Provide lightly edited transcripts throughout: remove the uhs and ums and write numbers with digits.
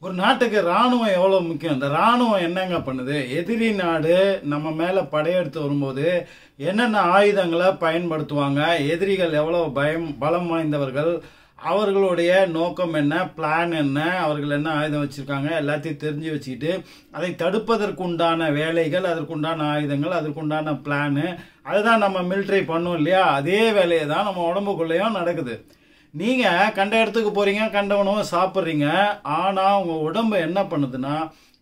ஒரு நாட்டுக்கு ராணுவம் எவ்வளோ முக்கியம். இந்த ராணுவம் என்னங்க பண்ணுது? எதிரி நாடு நம்ம மேலே படையெடுத்து வரும்போது என்னென்ன ஆயுதங்களை பயன்படுத்துவாங்க, எதிரிகள் எவ்வளோ பலம் வாய்ந்தவர்கள், அவர்களுடைய நோக்கம் என்ன, பிளான் என்ன, அவர்கள் என்ன ஆயுதம் வச்சுருக்காங்க, எல்லாத்தையும் தெரிஞ்சு வச்சுக்கிட்டு அதை தடுப்பதற்குண்டான வேலைகள், அதற்குண்டான ஆயுதங்கள், அதற்குண்டான பிளானு, அதுதான் நம்ம மிலிட்ரி பண்ணும் இல்லையா? அதே வேலையை தான் நம்ம உடம்புக்குள்ளேயும் நடக்குது. நீங்கள் கண்ட இடத்துக்கு போகிறீங்க, கண்ட உணவை சாப்பிட்றீங்க. ஆனால் உங்கள் உடம்பு என்ன பண்ணுதுன்னா,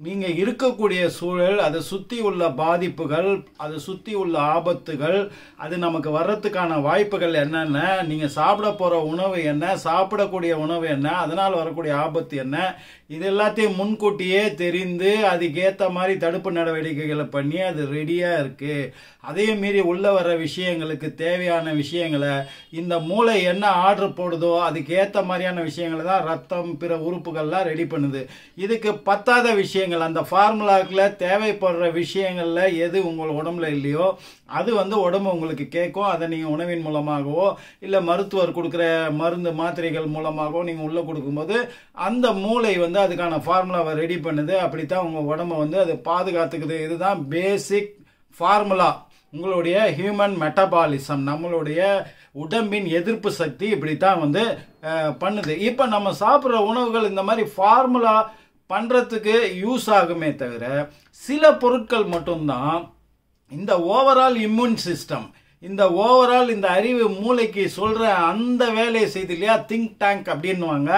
நீங்கள் இருக்கக்கூடிய சூழல், அதை சுற்றி உள்ள பாதிப்புகள், அதை சுற்றி உள்ள ஆபத்துகள், அது நமக்கு வர்றதுக்கான வாய்ப்புகள் என்னென்ன, நீங்கள் சாப்பிட போகிற உணவு என்ன, சாப்பிடக்கூடிய உணவு என்ன, அதனால் வரக்கூடிய ஆபத்து என்ன, இது எல்லாத்தையும் முன்கூட்டியே தெரிந்து அதுக்கேற்ற மாதிரி தடுப்பு நடவடிக்கைகளை பண்ணி அது ரெடியாக இருக்குது. அதே மீறி உள்ள வர விஷயங்களுக்கு தேவையான விஷயங்களை இந்த மூளை என்ன ஆர்டர் போடுதோ அதுக்கேற்ற மாதிரியான விஷயங்களை தான் ரத்தம் பிற உறுப்புகள்லாம் ரெடி பண்ணுது. இதுக்கு பத்தாத விஷயங்கள், அந்த ஃபார்முலாக்குள்ள தேவைப்படுற விஷயங்களில் எது உங்கள் உடம்புல இல்லையோ அது உடம்பு உங்களுக்கு கேட்கும். அதை நீங்கள் உணவின் மூலமாகவோ இல்லை மருத்துவர் கொடுக்குற மருந்து மாத்திரைகள் மூலமாகவோ நீங்கள் உள்ளே கொடுக்கும்போது அந்த மூளை அதுக்கான ஃபார்முலாவை ரெடி பண்ணுது. அப்படித்தான் உங்கள் உடம்பை அது பாதுகாத்துக்குது. இதுதான் பேசிக் ஃபார்முலா. உங்களுடைய ஹியூமன் மெட்டபாலிசம், நம்மளுடைய உடம்பின் எதிர்ப்பு சக்தி இப்படித்தான் பண்ணுது. இப்போ நம்ம சாப்பிட்ற உணவுகள் இந்த மாதிரி ஃபார்முலா பண்ணுறதுக்கு யூஸ் ஆகுமே தவிர சில பொருட்கள் மட்டும்தான் இந்த ஓவரால் இம்யூன் சிஸ்டம், இந்த ஓவரால் இந்த அறிவு மூளைக்கு சொல்கிற அந்த வேலையை செய்து இல்லையா, திங்க் டேங்க் அப்படின்னுவாங்க.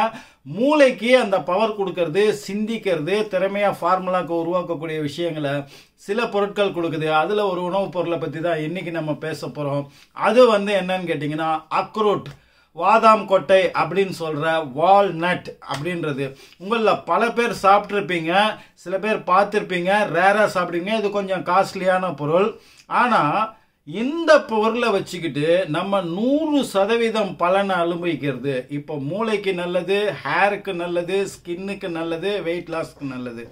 மூளைக்கு அந்த பவர் கொடுக்கறது, சிந்திக்கிறது, திறமையாக ஃபார்முலாக்கு உருவாக்கக்கூடிய விஷயங்களை சில பொருட்கள் கொடுக்குது. அதில் ஒரு உணவுப் பொருளை பற்றி தான் இன்றைக்கி நம்ம பேச போகிறோம். அது என்னன்னு கேட்டிங்கன்னா அக்ரூட், வாதாம் கொட்டை அப்படின்னு சொல்கிற வால்நட் அப்படின்றது. உங்களில் பல பேர் சாப்பிட்ருப்பீங்க, சில பேர் பார்த்துருப்பீங்க, ரேராக சாப்பிடுவீங்க. இது கொஞ்சம் காஸ்ட்லியான பொருள். ஆனால் இந்த பொருளை வச்சுக்கிட்டு நம்ம 100% பலனை அனுபவிக்கிறது. இப்போ மூளைக்கு நல்லது, ஹேருக்கு நல்லது, ஸ்கின்னுக்கு நல்லது, வெயிட் லாஸ்க்கு நல்லது.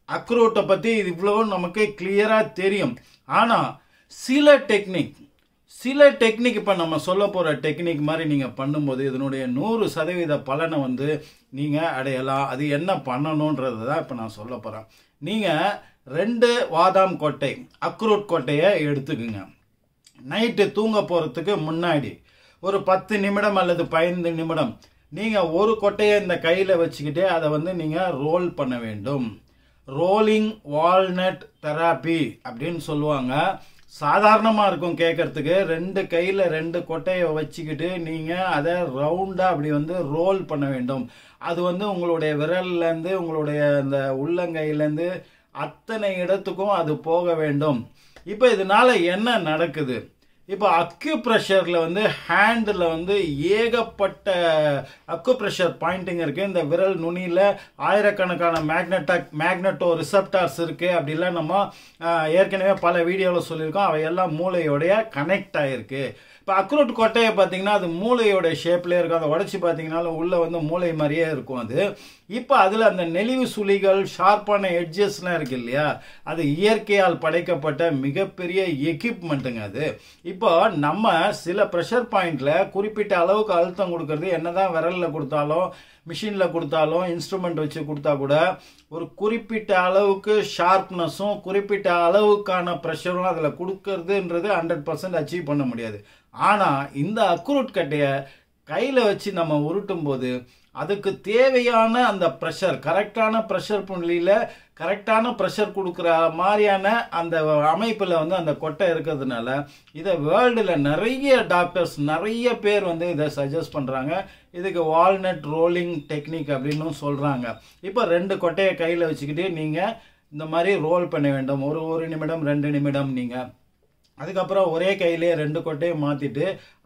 அக்ரூட்டை பற்றி இது இவ்வளோ நமக்கு கிளியராக தெரியும். ஆனால் சில டெக்னிக் இப்போ நம்ம சொல்ல போகிற டெக்னிக் மாதிரி நீங்கள் பண்ணும்போது இதனுடைய 100% பலனை நீங்கள் அடையலாம். அது என்ன பண்ணணுன்றது தான் இப்போ நான் சொல்ல போகிறேன். நீங்கள் 2 வாதாம் கொட்டை, அக்ரூட் கொட்டையை எடுத்துக்குங்க. நைட்டு தூங்க போகிறதுக்கு முன்னாடி ஒரு 10 நிமிடம் அல்லது 15 நிமிடம் நீங்கள் ஒரு கொட்டையை இந்த கையில் வச்சுக்கிட்டே அதை நீங்கள் ரோல் பண்ண வேண்டும். ரோலிங் வால்நட் தெராப்பி அப்படின்னு சொல்லுவாங்க. சாதாரணமாக இருக்கும் கேட்கறதுக்கு. 2 கையில் 2 கொட்டையை வச்சுக்கிட்டு நீங்கள் அதை ரவுண்டாக அப்படி ரோல் பண்ண வேண்டும். அது உங்களுடைய விரல்லேருந்து உங்களுடைய அந்த உள்ளங்கையிலேருந்து அத்தனை இடத்துக்கும் அது போக வேண்டும். இப்போ இதனால என்ன நடக்குது? இப்போ அக்யூப்ரெஷரில் ஹேண்டில் ஏகப்பட்ட அக்யூப்ரெஷர் பாயிண்டிங் இருக்குது. இந்த விரல் நுனியில் ஆயிரக்கணக்கான மேக்னட்டோ ரிசப்டார்ஸ் இருக்குது. அப்படிலாம் நம்ம ஏற்கனவே பல வீடியோவில் சொல்லியிருக்கோம். அவையெல்லாம் மூளையோடைய கனெக்ட் ஆகிருக்கு. இப்போ அக்ரூட் கொட்டையை பார்த்தீங்கன்னா அது மூளையோட ஷேப்லேயே இருக்கும். அதை உடச்சி பார்த்தீங்கன்னாலும் உள்ளே மூளை மாதிரியே இருக்கும் அது. இப்போ அதில் அந்த நெளிவு சுழிகள், ஷார்ப்பான எட்ஜஸ்லாம் இருக்கு இல்லையா, அது இயற்கையால் படைக்கப்பட்ட மிகப்பெரிய எக்யூப்மெண்ட்டுங்க அது. இப்போ நம்ம சில ப்ரெஷர் பாயிண்டில் குறிப்பிட்ட அளவுக்கு அழுத்தம் கொடுக்கறது, என்னதான் விரலில் கொடுத்தாலும் மிஷினில் கொடுத்தாலும் இன்ஸ்ட்ருமெண்ட் வச்சு கொடுத்தா கூட ஒரு குறிப்பிட்ட அளவுக்கு ஷார்ப்னஸும் குறிப்பிட்ட அளவுக்கான ப்ரெஷரும் அதில் கொடுக்கறதுன்றது 100% அச்சீவ் பண்ண முடியாது. ஆனால் இந்த அக்ரூட் கட்டையை கையில் வச்சு நம்ம உருட்டும் போது அதுக்கு தேவையான அந்த ப்ரெஷர், கரெக்டான ப்ரெஷர் புள்ளியில் கரெக்டான ப்ரெஷர் கொடுக்குற மாதிரியான அந்த அமைப்பில் அந்த கொட்டை இருக்கிறதுனால இதை வேர்ல்டில் நிறைய டாக்டர்ஸ், நிறைய பேர் இதை சஜஸ்ட் பண்ணுறாங்க. இதுக்கு வால்நட் ரோலிங் டெக்னிக் அப்படின்னு சொல்கிறாங்க. இப்போ 2 கொட்டையை கையில் வச்சுக்கிட்டு நீங்கள் இந்த மாதிரி ரோல் பண்ண வேண்டும். ஒரு நிமிடம் 2 நிமிடம் நீங்கள். அதுக்கப்புறம் ஒரே கையிலே 2 கொட்டையும் மாற்றிட்டு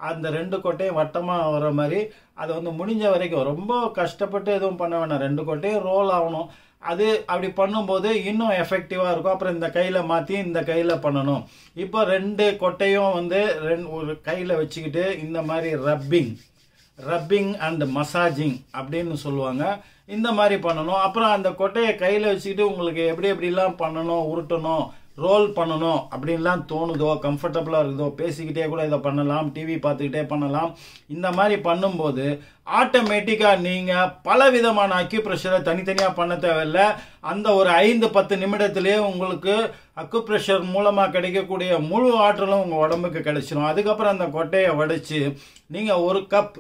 அந்த 2 கொட்டையும் வட்டமாக வர மாதிரி அதை முடிஞ்ச வரைக்கும் ரொம்ப கஷ்டப்பட்டு எதுவும் பண்ண வேணாம். 2 கொட்டையும் ரோல் ஆகணும். அது அப்படி பண்ணும்போது இன்னும் எஃபெக்டிவாக இருக்கும். அப்புறம் இந்த கையில் மாற்றி இந்த கையில் பண்ணணும். இப்போ 2 கொட்டையும் ஒரு கையில் வச்சுக்கிட்டு இந்த மாதிரி ரப்பிங் அண்ட் மசாஜிங் அப்படின்னு சொல்லுவாங்க. இந்த மாதிரி பண்ணணும். அப்புறம் அந்த கொட்டையை கையில் வச்சுக்கிட்டு உங்களுக்கு எப்படிலாம் பண்ணணும், உருட்டணும், ரோல் பண்ணணும் அப்படின்லாம் தோணுதோ, கம்ஃபர்டபுளாக இருக்குதோ, பேசிக்கிட்டே கூட இதை பண்ணலாம், டிவி பார்த்துக்கிட்டே பண்ணலாம். இந்த மாதிரி பண்ணும்போது ஆட்டோமேட்டிக்காக நீங்கள் பல விதமான அக்யூப்ரெஷரை தனித்தனியாக பண்ண தேவையில்லை. அந்த ஒரு 5-10 நிமிடத்திலே உங்களுக்கு அக்குப்ரெஷர் மூலமாக கிடைக்கக்கூடிய முழு ஆற்றலும் உங்கள் உடம்புக்கு கிடைச்சிடும். அதுக்கப்புறம் அந்த கொட்டையை வடித்து நீங்கள் ஒரு கப்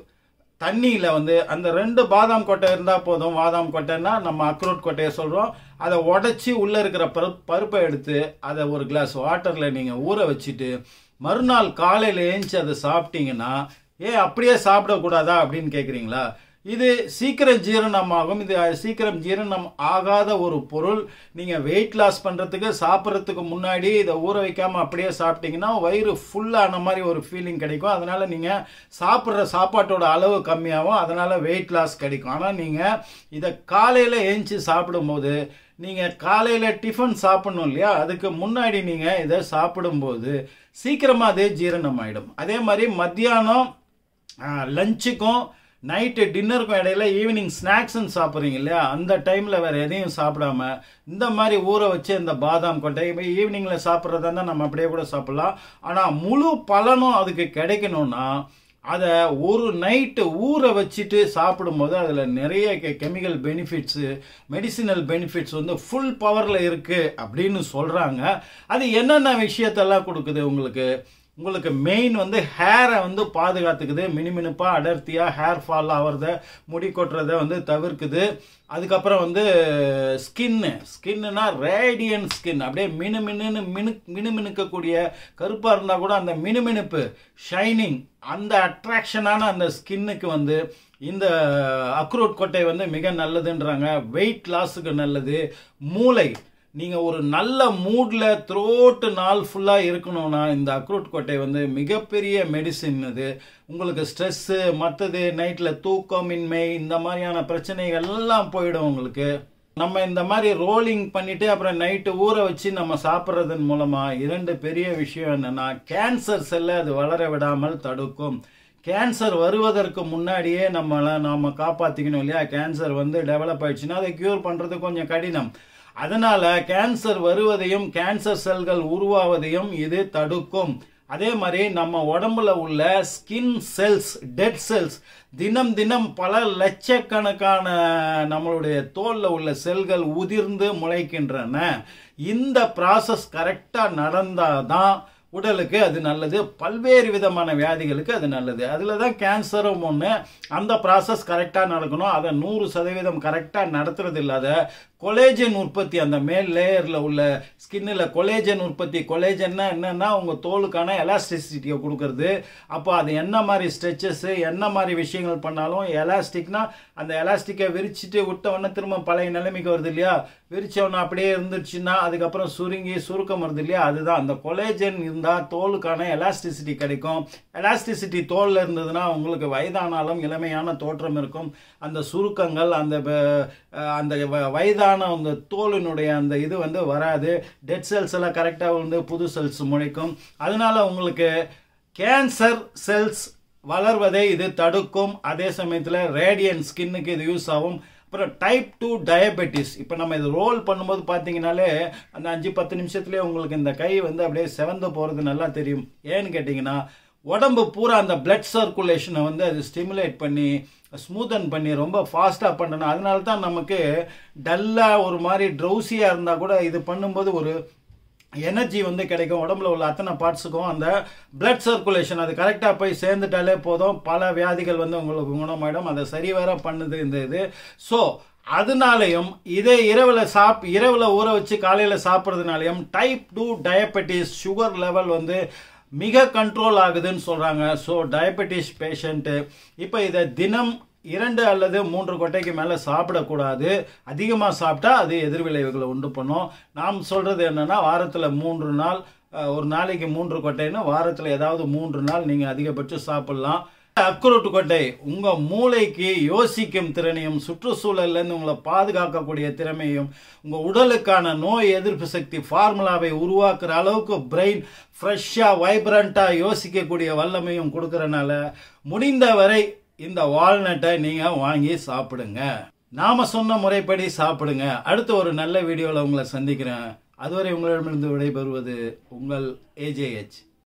தண்ணியில் அந்த 2 பாதாம் கொட்டை இருந்தால் போதும். பாதாம் கொட்டைன்னா நம்ம அக்ரூட் கொட்டையை சொல்கிறோம். அதை உடச்சி உள்ளே இருக்கிற பருப்பை எடுத்து அதை ஒரு கிளாஸ் வாட்டரில் நீங்கள் ஊற வச்சுட்டு மறுநாள் காலையில் ஏஞ்சி அதை சாப்பிட்டீங்கன்னா, அப்படியே சாப்பிடக்கூடாதா அப்படின்னு கேட்குறீங்களா? இது சீக்கிரம் ஜீரணமாகும். இது சீக்கிரம் ஜீரணம் ஆகாத ஒரு பொருள். நீங்கள் வெயிட் லாஸ் பண்ணுறதுக்கு சாப்பிட்றதுக்கு முன்னாடி இதை ஊற வைக்காமல் அப்படியே சாப்பிட்டீங்கன்னா வயிறு ஃபுல்லான மாதிரி ஒரு ஃபீலிங் கிடைக்கும். அதனால் நீங்கள் சாப்பிட்ற சாப்பாட்டோட அளவு கம்மியாகும். அதனால் வெயிட் லாஸ் கிடைக்கும். ஆனால் நீங்கள் இதை காலையில் ஏஞ்சி சாப்பிடும்போது, நீங்கள் காலையில் டிஃபன் சாப்பிடணும் இல்லையா, அதுக்கு முன்னாடி நீங்கள் இதை சாப்பிடும்போது சீக்கிரமாக அதே ஜீரணம் ஆகிடும். அதே மாதிரி மத்தியானம் லஞ்சுக்கும் நைட்டு டின்னருக்கும் இடையில ஈவினிங் ஸ்நாக்ஸ்ன்னு சாப்பிட்றீங்க இல்லையா, அந்த டைமில் வேறு எதையும் சாப்பிடாம இந்த மாதிரி ஊற வச்சு இந்த பாதாம் கொட்டை இப்போ ஈவினிங்கில் சாப்பிட்றதா இருந்தால் நம்ம அப்படியே கூட சாப்பிட்லாம். ஆனால் முழு பலனும் அதுக்கு கிடைக்கணும்னா அதை ஒரு நைட்டு ஊற வச்சுட்டு சாப்பிடும்போது அதில் நிறைய chemical benefits, medicinal benefits full பவரில் இருக்குது அப்படின்னு சொல்கிறாங்க. அது என்னென்ன விஷயத்தெல்லாம் கொடுக்குது உங்களுக்கு மெயின் ஹேரை பாதுகாத்துக்குது. மினுமினுப்பாக அடர்த்தியாக ஹேர் ஃபால் ஆகிறத, முடி கொட்டுறதை தவிர்க்குது. அதுக்கப்புறம் ஸ்கின்னுனா ரேடியன்ட் ஸ்கின், அப்படியே மினுமினுக்கக்கூடிய, கருப்பாக இருந்தால் கூட அந்த மினுமினுப்பு, ஷைனிங், அந்த அட்ராக்ஷனான அந்த ஸ்கின்னுக்கு இந்த அக்ரூட் கொட்டை மிக நல்லதுன்றாங்க. வெயிட் லாஸுக்கு நல்லது. மூளை, நீங்கள் ஒரு நல்ல மூடில் த்ரோட்டு நாள் ஃபுல்லாக இருக்கணும்னா இந்த அக்ரூட் கொட்டை மிகப்பெரிய மெடிசின். இது உங்களுக்கு ஸ்ட்ரெஸ்ஸு, மற்றது நைட்டில் தூக்கமின்மை, இந்த மாதிரியான பிரச்சனைகள் எல்லாம் போயிடும் உங்களுக்கு. நம்ம இந்த மாதிரி ரோலிங் பண்ணிவிட்டு அப்புறம் நைட்டு ஊற வச்சு நம்ம சாப்பிட்றதன் மூலமாக 2 பெரிய விஷயம் என்னென்னா, கேன்சர் செல்லை அது வளர விடாமல் தடுக்கும். கேன்சர் வருவதற்கு முன்னாடியே நாம் காப்பாற்றிக்கணும் இல்லையா. கேன்சர் டெவலப் ஆயிடுச்சுன்னா அதை க்யூர் பண்ணுறது கொஞ்சம் கடினம். அதனால கேன்சர் வருவதையும் கேன்சர் செல்கள் உருவாவதையும் இது தடுக்கும். அதே மாதிரி நம்ம உடம்புல உள்ள ஸ்கின் செல்ஸ், டெட் செல்ஸ், தினம் தினம் பல லட்சக்கணக்கான நம்மளுடைய தோல்ல உள்ள செல்கள் உதிர்ந்து முளைக்கின்றன. இந்த ப்ராசஸ் கரெக்டாக நடந்தாதான் உடலுக்கு அது நல்லது. பல்வேறு விதமான வியாதிகளுக்கு அது நல்லது. அதில் தான் கேன்சரும் ஒன்று. அந்த ப்ராசஸ் கரெக்டாக நடக்கணும். அதை 100% கரெக்டாக நடத்துறது இல்லாத கொலேஜன் உற்பத்தி, அந்த மேல் லேயரில் உள்ள ஸ்கின்னில் கொலேஜன் உற்பத்தி. கொலேஜன்னா என்னன்னா உங்கள் தோலுக்கான எலாஸ்டிசிட்டியை கொடுக்கறது. அப்போ அது என்ன மாதிரி ஸ்ட்ரெச்சஸ்ஸு, என்ன மாதிரி விஷயங்கள் பண்ணாலும் எலாஸ்டிக்னா அந்த எலாஸ்டிக்கை விரிச்சிட்டு விட்டவொடனே திரும்ப பழைய நிலைமைக்கு வருது இல்லையா. விரிச்சவொன்னே அப்படியே இருந்துச்சுன்னா அதுக்கப்புறம் சுருங்கி சுருக்கம் வருது இல்லையா. அதுதான் அந்த கொலேஜன் இருந்தால் தோலுக்கான எலாஸ்டிசிட்டி கிடைக்கும். எலாஸ்டிசிட்டி தோலில் இருந்ததுன்னா உங்களுக்கு வயதானாலும் இளமையான தோற்றம் இருக்கும். அந்த சுருக்கங்கள், அந்த வயதான அந்த தோலினுடைய அந்த இது வராது. டெட் செல்ஸ் எல்லாம் கரெக்டாக புது செல்ஸ் முளைக்கும். அதனால உங்களுக்கு கேன்சர் செல்ஸ் வளர்வதை இது தடுக்கும். அதே சமயத்தில் ரேடியன்ட் ஸ்கின்னுக்கு இது யூஸ் ஆகும். அப்புறம் டைப் 2 டயபெட்டிஸ். இப்போ நம்ம இது ரோல் பண்ணும்போது பார்த்தீங்கன்னாலே அந்த 5-10 நிமிஷத்துலேயே உங்களுக்கு இந்த கை அப்படியே செவந்து போகிறது நல்லா தெரியும். ஏன்னு கேட்டிங்கன்னா உடம்பு பூரா அந்த பிளட் சர்க்குலேஷனை அது ஸ்டிமுலேட் பண்ணி ஸ்மூத்தன் பண்ணி ரொம்ப ஃபாஸ்ட்டாக பண்ணணும். அதனால தான் நமக்கு டல்லாக ஒரு மாதிரி ட்ரௌசியாக இருந்தால் கூட இது பண்ணும்போது ஒரு எனர்ஜி கிடைக்கும். உடம்புல உள்ள அத்தனை பார்ட்ஸுக்கும் அந்த பிளட் சர்க்குலேஷன் அது கரெக்டாக போய் சேர்ந்துட்டாலே போதும். பல வியாதிகள் உங்களுக்கு குணமாயிடும். அதை சரி வேற பண்ணுது இந்த இது. ஸோ அதனாலையும் இதே இரவில் ஊற வச்சு காலையில் சாப்பிட்றதுனாலையும் டைப் 2 டயபெட்டிஸ், சுகர் லெவல் மிக கண்ட்ரோல் ஆகுதுன்னு சொல்கிறாங்க. ஸோ டயபெட்டிஸ் பேஷண்ட்டு இப்போ இதை தினம் 2 அல்லது 3 கொட்டைக்கு மேலே சாப்பிடக்கூடாது. அதிகமாக சாப்பிட்டா அது எதிர்விளைவுகளை உண்டு பண்ணும். நாம் சொல்கிறது என்னென்னா வாரத்தில் 3 நாள், ஒரு நாளைக்கு 3 கொட்டைன்னு வாரத்தில் ஏதாவது 3 நாள் நீங்கள் அதிகபட்சம் சாப்பிட்லாம். அக்ரூட் கொட்டை உங்கள் மூளைக்கு யோசிக்கும் திறனையும் சுற்றுச்சூழல்லேருந்து உங்களை பாதுகாக்கக்கூடிய திறமையும் உங்கள் உடலுக்கான நோய் எதிர்ப்பு சக்தி ஃபார்முலாவை உருவாக்குற அளவுக்கு பிரெயின் ஃப்ரெஷ்ஷாக வைப்ரண்ட்டாக யோசிக்கக்கூடிய வல்லமையும் கொடுக்கறனால முடிந்தவரை இந்த வால்நட்டை நீங்கள் வாங்கி சாப்பிடுங்க. நாம சொன்ன முறைப்படி சாப்பிடுங்க. அடுத்த ஒரு நல்ல வீடியோவில் உங்களை சந்திக்கிறேன். அதுவரை உங்களிடமிருந்து விடைபெறுவது உங்கள் AJH.